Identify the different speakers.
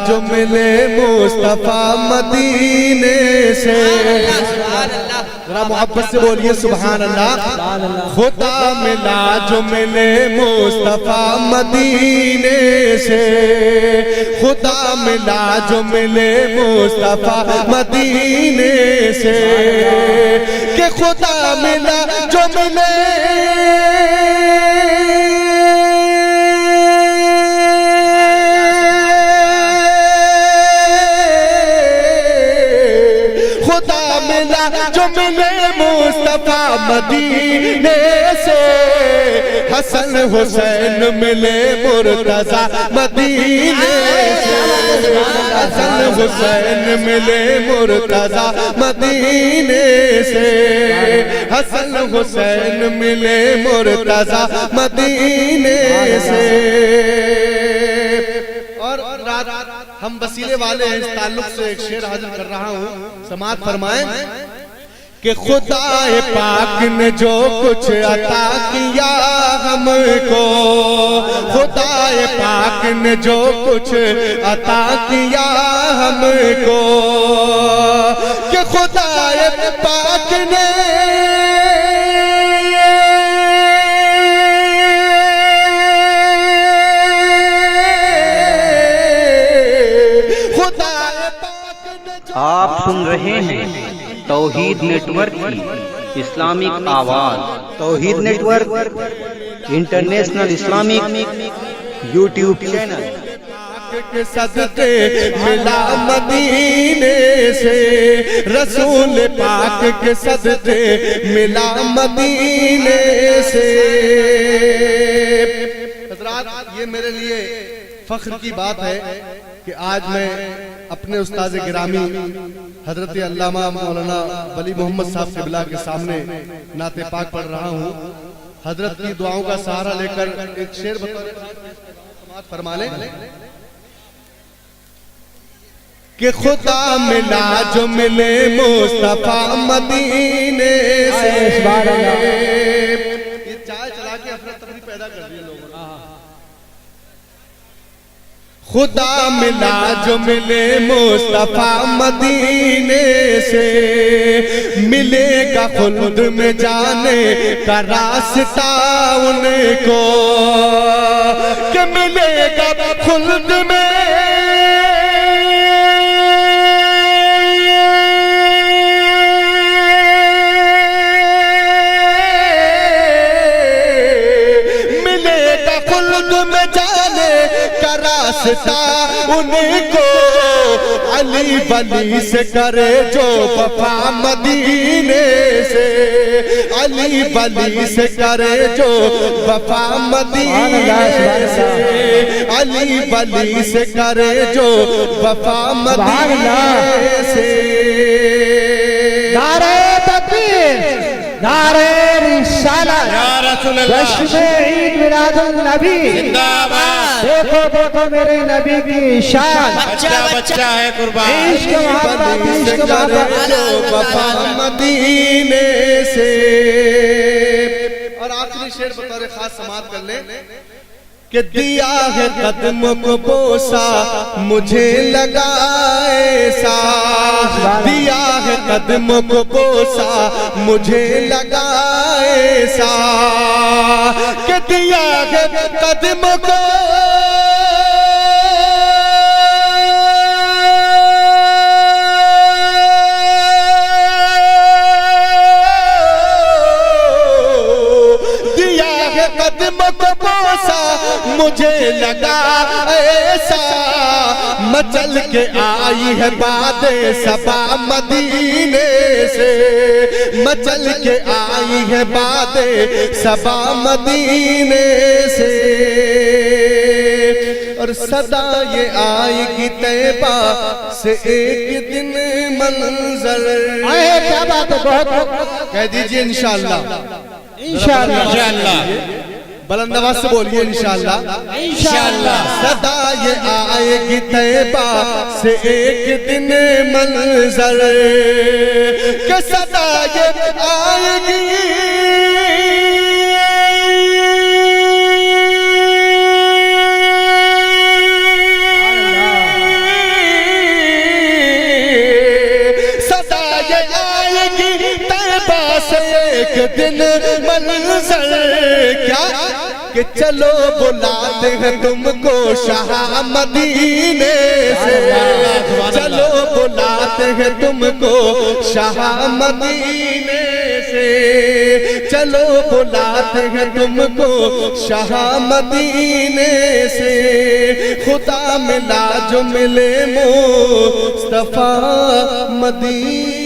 Speaker 1: جو ملے مصطفیٰ مدینے سے، ذرا محبت سے بولیے سبحان اللہ۔ خدا ملا جو ملے مصطفیٰ مدینے سے، خدا ملا جو ملے مصطفیٰ مدینے سے، کہ خدا ملا جو ملے جو ملے مصطفیٰ مدینے سے، حسن حسین ملے مرتضیٰ مدینے سے، حسن حسین ملے مرتضیٰ مدینے سے، حسن حسین ملے مرتضیٰ مدینے سے۔ اور ہم وسیلے والے ہیں، اس تعلق سے ایک شعر حاضر کر رہا ہوں، سماعت فرمائیں کہ خدا پاک نے جو کچھ عطا کیا ہم کو، خدا پاک نے جو کچھ عطا کیا ہم کو، کہ خدا پاک نے
Speaker 2: آپ سن رہے ہیں توحید نیٹ ورک کی اسلامک آواز۔ Tauheed network international Islamic YouTube channel.
Speaker 1: کے صدقے ملا مدینے سے، رسول پاک کے صدقے ملا مدینے سے۔ حضرات، یہ میرے لیے فخر کی بات ہے کہ آج میں اپنے استاذ گرامی حضرت علامہ مولانا ولی محمد صاحب قبلہ کے سامنے نعت پاک پڑھ رہا ہوں۔ حضرت کی دعاؤں کا سہارا لے کر ایک شعر سماعت فرما لیں کہ خدا ملا جو ملے مصطفیٰ مدینے سے۔ یہ چائے چلا کے افراتفری پیدا کر دی لوگوں نے۔ خدا ملا جو ملے مصطفیٰ مدینے سے، ملے گا خلد میں جانے کا راستہ ان کو، کہ ملے گا خلد میں جانے کا راستہ ان کو، علی ولی سے کرے جو وفا مدینے سے، علی ولی سے کرے جو وفا مدینے سے، علی ولی سے کرے جو وفا مدینے سے۔
Speaker 3: نعرہ تکبیر، نعرہ رسالت، جشن عید میلاد النبی زندہ باد۔ دیکھو دیکھو میرے نبی کی شان،
Speaker 4: بچہ بچہ ہے قربان،
Speaker 3: عشق محبت عشق محبت
Speaker 1: وفا مدینے سے۔ اور آخری شعر بطور خاص سماعت کر لیں کہ دیا ہے قدموں کو بوسا مجھے لگا ایسا، دیا ہے قدموں کو بوسا مجھے لگا ایسا، کہ دیا ہے قدموں کو قدموں کو بوسا مجھے لگا ایسا، مچل کے آئی ہے باد صبا مدینے سے، مچل کے آئی ہے باد صبا مدینے سے۔ اور صدا یہ آئے گی طیبہ سے ایک دن منظر،
Speaker 3: کیا بات ہے، بہت
Speaker 1: کہہ دیجئے انشاءاللہ،
Speaker 3: انشاءاللہ
Speaker 1: بلند آواز سے بولیے انشاءاللہ،
Speaker 3: انشاءاللہ۔
Speaker 1: صدا یہ آئے گی طیبہ سے ایک دن منظر، کہ صدا یہ آئے گی دن منظر کیا کہ چلو بلاتے ہیں تم کو شاہ مدینے سے، چلو بلاتے ہیں تم کو شاہ مدینے سے، چلو بلاتے ہیں تم کو شاہ مدینے سے، خدا ملا جو ملے مصطفیٰ مدینے